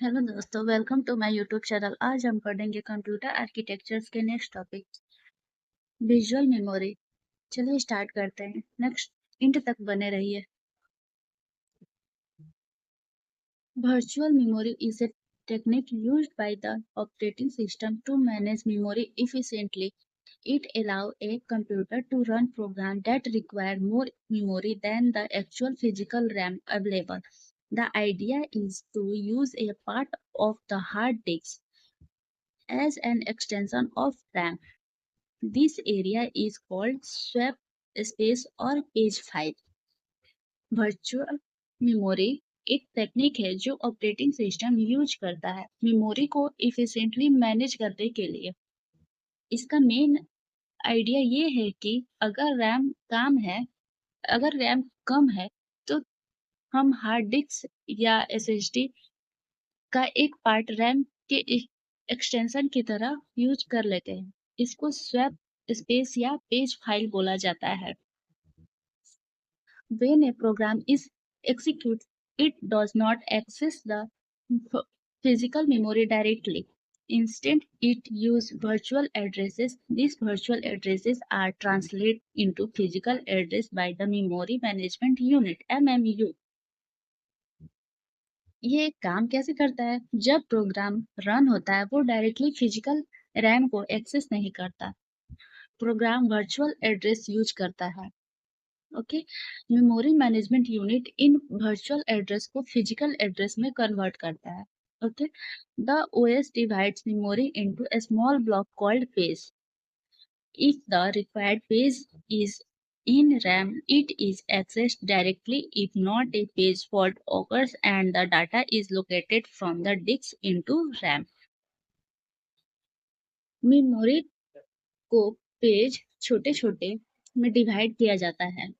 Hello दोस्तों, welcome to my YouTube channel. आज हम पढ़ेंगे कंप्यूटर आर्किटेक्चर्स के नेक्स्ट टॉपिक, विजुअल मेमोरी। चलिए स्टार्ट करते हैं। नेक्स्ट इंट तक बने रहिए। Virtual memory is a technique used by the operating system to manage memory efficiently. It allows a computer to run programs that require more memory than the actual physical RAM available. The idea is to use a part of the hard disk as an extension of RAM. This area is called swap space और page file. Virtual memory एक technique है जो operating system use करता है memory को efficiently manage करने के लिए। इसका मेन आइडिया ये है कि अगर रैम कम है तो हम हार्ड डिस्क या एसएसडी का एक पार्ट रैम के एक्सटेंशन की तरह यूज कर लेते हैं। इसको स्वैप स्पेस या पेज फाइल बोला जाता है। When a program is executed, it does not access the physical memory directly. Instead, it uses virtual addresses. These virtual addresses are translated into physical address by the Memory Management Unit (MMU). ये काम कैसे करता है? जब program run होता है वो directly physical RAM को एक्सेस नहीं करता। प्रोग्राम वर्चुअल एड्रेस यूज करता है। Okay, memory management unit in virtual address को फिजिकल एड्रेस में कन्वर्ट करता है। Okay, the OS divides memory into a small block called page. If the required page is in RAM, it is accessed directly. If not, a page fault occurs and the data is located from the disk into RAM. Memory को page छोटे छोटे में divide किया जाता है।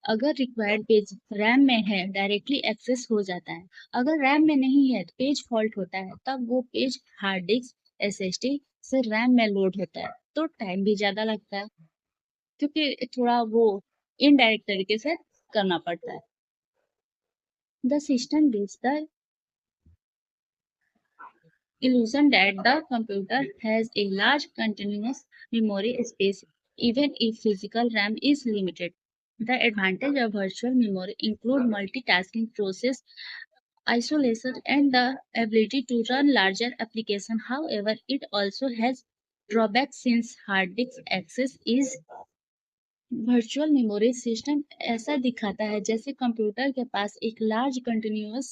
अगर required page RAM में है डायरेक्टली एक्सेस हो जाता है। अगर रैम में नहीं है तो पेज फॉल्ट होता है, तब वो पेज हार्ड डिस्क एसएसडी से रैम में लोड होता है, तो टाइम भी ज्यादा लगता है क्योंकि थोड़ा वो इनडायरेक्ट तरीके से करना पड़ता है। The system gives the illusion that the computer has a large continuous memory space even if physical RAM is limited. The advantage of virtual memory include multitasking process, isolation, and the ability to run larger applications. However, it also has drawbacks since hard disk access is virtual memory system ऐसा दिखाता है जैसे computer के पास एक large continuous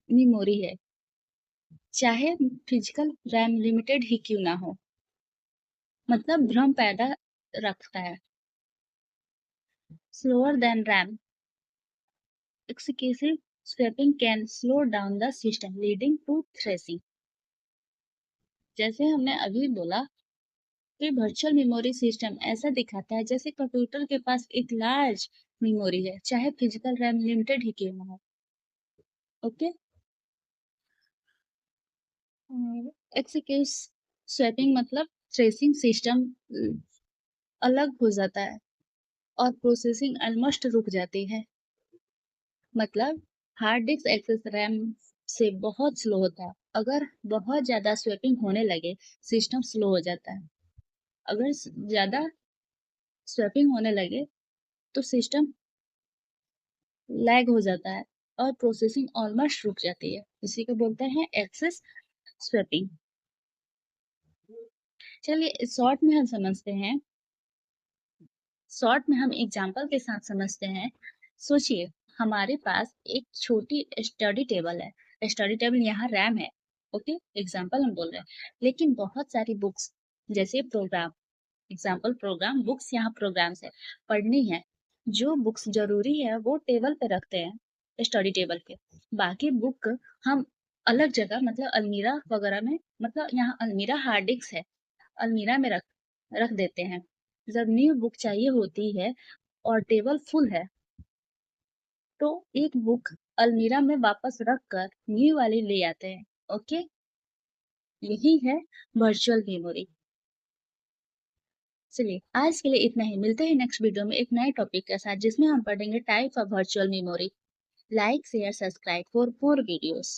memory है, चाहे physical RAM limited ही क्यों ना हो। मतलब भ्रम पैदा रखता है। Slower than RAM excessive swapping can slow down the system leading to thrashing. जैसे हमने अभी बोला कि वर्चुअल मेमोरी सिस्टम ऐसा दिखाता है जैसे कंप्यूटर के पास एक लार्ज मेमोरी है, चाहे फिजिकल रैम लिमिटेड ही क्यों ना हो। ओके, एक्सक्यूज स्वैपिंग मतलब थ्रेसिंग सिस्टम अलग हो जाता है और प्रोसेसिंग ऑलमोस्ट रुक जाती है। मतलब हार्ड डिस्क एक्सेस रैम से बहुत स्लो होता है। अगर बहुत ज्यादा स्वैपिंग होने लगे सिस्टम स्लो हो जाता है। अगर ज्यादा स्वैपिंग होने लगे तो सिस्टम लैग हो जाता है और प्रोसेसिंग ऑलमोस्ट रुक जाती है। इसी को बोलते हैं एक्सेस स्वैपिंग। चलिए शॉर्ट में हम समझते हैं। शॉर्ट में हम एग्जाम्पल के साथ समझते हैं। सोचिए हमारे पास एक छोटी स्टडी टेबल है। स्टडी टेबल यहाँ रैम है। ओके, एग्जाम्पल हम बोल रहे हैं, लेकिन बहुत सारी बुक्स जैसे प्रोग्राम, एग्जाम्पल प्रोग्राम, बुक्स यहाँ प्रोग्राम्स है, पढ़नी है। जो बुक्स जरूरी है वो टेबल पे रखते हैं स्टडी टेबल पे। बाकी बुक हम अलग जगह मतलब अलमीरा वगैरह में, मतलब यहाँ अलमीरा हार्ड डिस्क है, अलमीरा में रख देते हैं। जब न्यू बुक चाहिए होती है और टेबल फुल है तो एक बुक अलमीरा में वापस रख कर न्यू वाली ले आते हैं। ओके, यही है वर्चुअल मेमोरी। चलिए आज के लिए इतना ही। मिलते हैं नेक्स्ट वीडियो में एक नए टॉपिक के साथ जिसमें हम पढ़ेंगे type of virtual memory. Like share subscribe for more videos.